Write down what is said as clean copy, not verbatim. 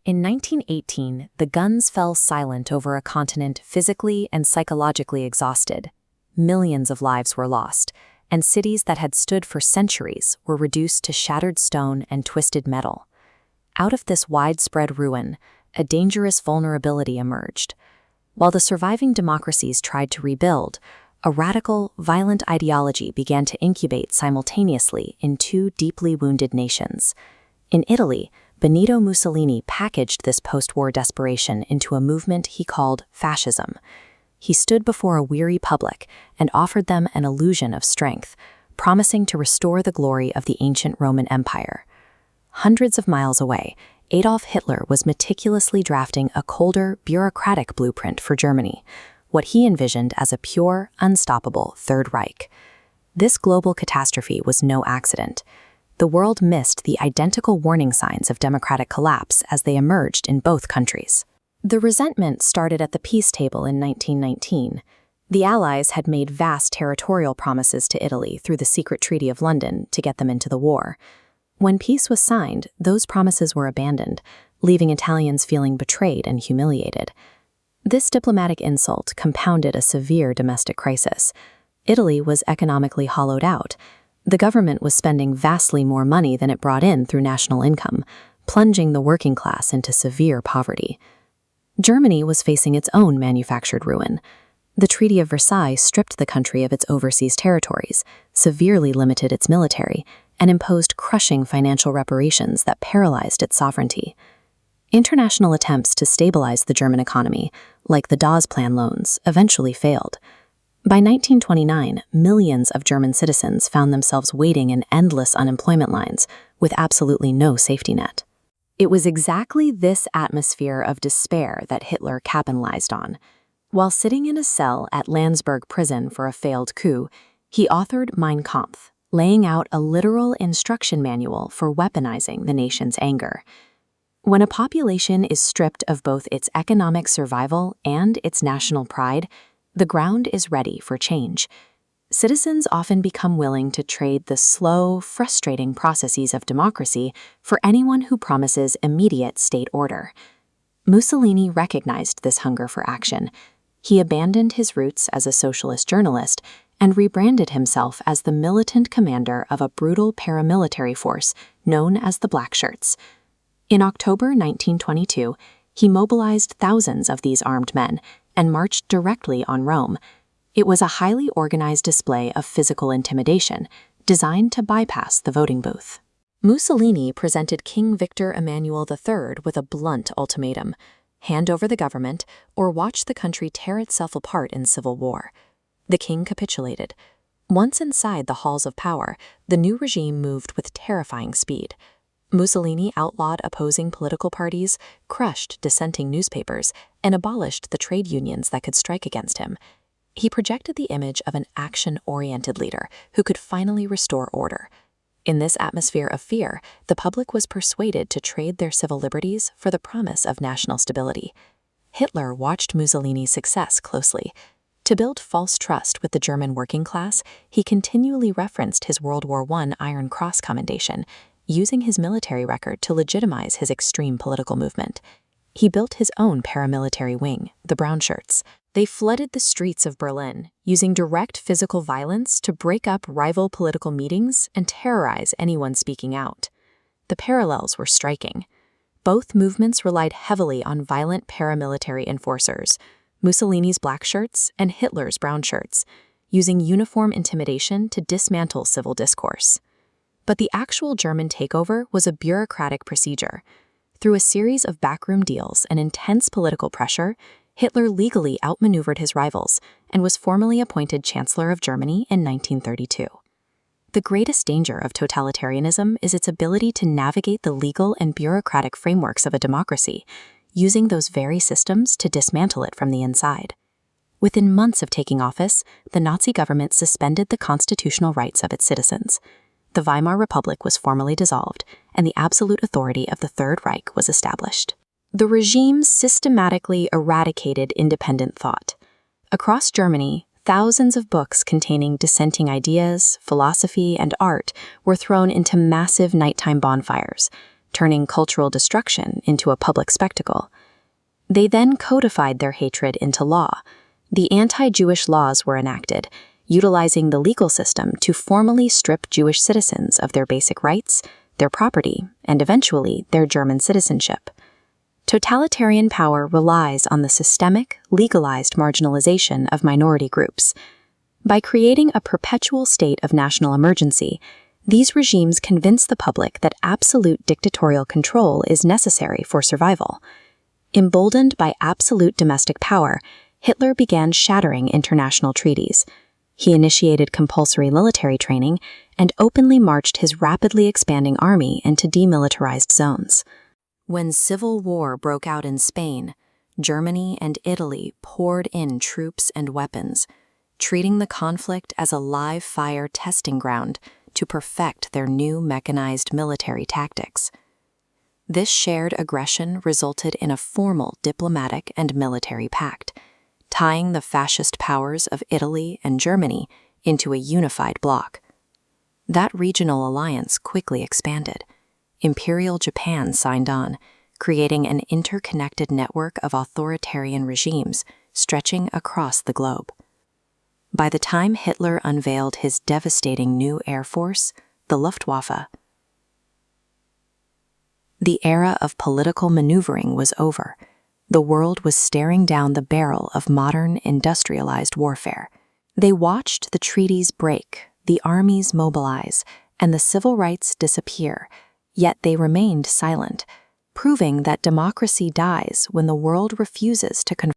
In 1918, the guns fell silent over a continent physically and psychologically exhausted. Millions of lives were lost, and cities that had stood for centuries were reduced to shattered stone and twisted metal. Out of this widespread ruin, a dangerous vulnerability emerged. While the surviving democracies tried to rebuild, a radical, violent ideology began to incubate simultaneously in two deeply wounded nations. In Italy, Benito Mussolini packaged this post-war desperation into a movement he called Fascism. He stood before a weary public and offered them an illusion of strength, promising to restore the glory of the ancient Roman Empire. Hundreds of miles away, Adolf Hitler was meticulously drafting a colder, bureaucratic blueprint for Germany, what he envisioned as a pure, unstoppable Third Reich. This global catastrophe was no accident. The world missed the identical warning signs of democratic collapse as they emerged in both countries. The resentment started at the peace table in 1919. The Allies had made vast territorial promises to Italy through the secret Treaty of London to get them into the war. When peace was signed, those promises were abandoned, leaving Italians feeling betrayed and humiliated. This diplomatic insult compounded a severe domestic crisis. Italy was economically hollowed out. The government was spending vastly more money than it brought in through national income, plunging the working class into severe poverty. Germany was facing its own manufactured ruin. The Treaty of Versailles stripped the country of its overseas territories, severely limited its military, and imposed crushing financial reparations that paralyzed its sovereignty. International attempts to stabilize the German economy, like the Dawes Plan loans, eventually failed. By 1929, millions of German citizens found themselves waiting in endless unemployment lines with absolutely no safety net. It was exactly this atmosphere of despair that Hitler capitalized on. While sitting in a cell at Landsberg prison for a failed coup, he authored Mein Kampf, laying out a literal instruction manual for weaponizing the nation's anger. When a population is stripped of both its economic survival and its national pride, the ground is ready for change. Citizens often become willing to trade the slow, frustrating processes of democracy for anyone who promises immediate state order. Mussolini recognized this hunger for action. He abandoned his roots as a socialist journalist and rebranded himself as the militant commander of a brutal paramilitary force known as the Blackshirts. In October 1922, he mobilized thousands of these armed men and marched directly on Rome. It was a highly organized display of physical intimidation, designed to bypass the voting booth. Mussolini presented King Victor Emmanuel III with a blunt ultimatum: hand over the government or watch the country tear itself apart in civil war. The king capitulated. Once inside the halls of power, the new regime moved with terrifying speed. Mussolini outlawed opposing political parties, crushed dissenting newspapers, and abolished the trade unions that could strike against him. He projected the image of an action-oriented leader who could finally restore order. In this atmosphere of fear, the public was persuaded to trade their civil liberties for the promise of national stability. Hitler watched Mussolini's success closely. To build false trust with the German working class, he continually referenced his World War I Iron Cross commendation, using his military record to legitimize his extreme political movement. He built his own paramilitary wing, the Brownshirts. They flooded the streets of Berlin, using direct physical violence to break up rival political meetings and terrorize anyone speaking out. The parallels were striking. Both movements relied heavily on violent paramilitary enforcers, Mussolini's Blackshirts and Hitler's Brownshirts, using uniform intimidation to dismantle civil discourse. But the actual German takeover was a bureaucratic procedure. Through a series of backroom deals and intense political pressure, Hitler legally outmaneuvered his rivals and was formally appointed Chancellor of Germany in 1932. The greatest danger of totalitarianism is its ability to navigate the legal and bureaucratic frameworks of a democracy, using those very systems to dismantle it from the inside. Within months of taking office, the Nazi government suspended the constitutional rights of its citizens. The Weimar Republic was formally dissolved, and the absolute authority of the Third Reich was established. The regime systematically eradicated independent thought. Across Germany, thousands of books containing dissenting ideas, philosophy, and art were thrown into massive nighttime bonfires, turning cultural destruction into a public spectacle. They then codified their hatred into law. The anti-Jewish laws were enacted, utilizing the legal system to formally strip Jewish citizens of their basic rights, their property, and eventually their German citizenship. Totalitarian power relies on the systemic, legalized marginalization of minority groups. By creating a perpetual state of national emergency, these regimes convince the public that absolute dictatorial control is necessary for survival. Emboldened by absolute domestic power, Hitler began shattering international treaties. He initiated compulsory military training and openly marched his rapidly expanding army into demilitarized zones. When civil war broke out in Spain, Germany and Italy poured in troops and weapons, treating the conflict as a live-fire testing ground to perfect their new mechanized military tactics. This shared aggression resulted in a formal diplomatic and military pact, tying the fascist powers of Italy and Germany into a unified bloc. That regional alliance quickly expanded. Imperial Japan signed on, creating an interconnected network of authoritarian regimes stretching across the globe. By the time Hitler unveiled his devastating new air force, the Luftwaffe, the era of political maneuvering was over. The world was staring down the barrel of modern industrialized warfare. They watched the treaties break, the armies mobilize, and the civil rights disappear, yet they remained silent, proving that democracy dies when the world refuses to confront